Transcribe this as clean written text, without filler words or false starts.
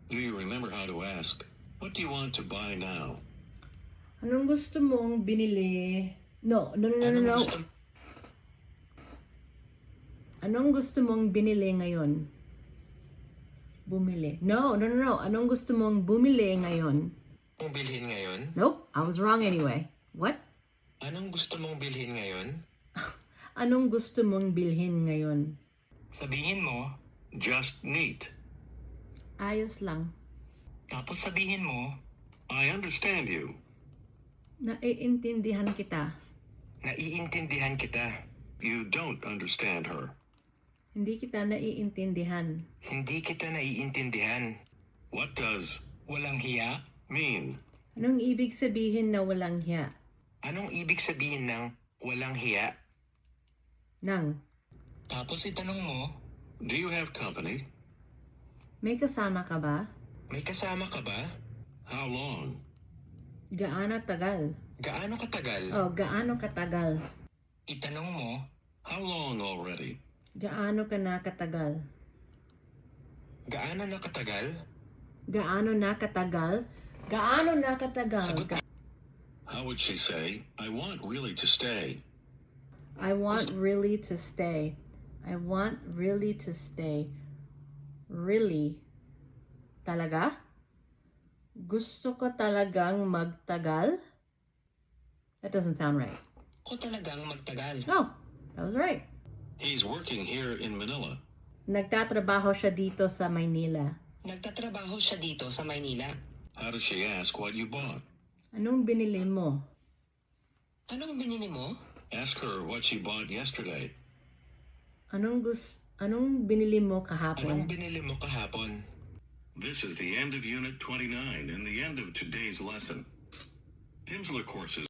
Do you remember how to ask, what do you want to buy now? Anong gusto mong binili? No. Anong gusto mong binili ngayon? Bumili. No. Anong gusto mong bumili ngayon? Anong bilhin ngayon? Nope, I was wrong anyway. What? Anong gusto mong bilhin ngayon? Anong gusto mong bilhin ngayon? Sabihin mo, Just neat. Ayos lang. tapos sabihin mo, I understand you. Naiintindihan kita. naiintindihan kita. You don't understand her. Hindi kita naiintindihan. Hindi kita naiintindihan. What does Walang hiya? mean? Anong ibig sabihin na walang hiya? Anong ibig sabihin ng walang hiya? Nang, Tapos itanong mo, Do you have company? may kasama ka ba? may kasama ka ba? How long? Gaano tagal? Gaano katagal? Oh, gaano katagal? Itanong mo, How long already? Gaano ka na katagal? gaano na katagal? Gaano na katagal? Gaano na katagal? Sagot mo. How would she say, I want really to stay? I want really to stay. I want really to stay. Really? Talaga? Gusto ko talagang magtagal? That doesn't sound right. Ako talagang magtagal. Oh, that was right. He's working here in Manila. Nagtatrabaho siya dito sa Maynila. Nagtatrabaho siya dito sa Maynila. How does she ask what you bought? Anong binili mo? Anong binili mo? Ask her what she bought yesterday. Anong binili mo Anong kahapon? binili mo kahapon? This is the end of Unit 29 and the end of today's lesson. Pimsleur courses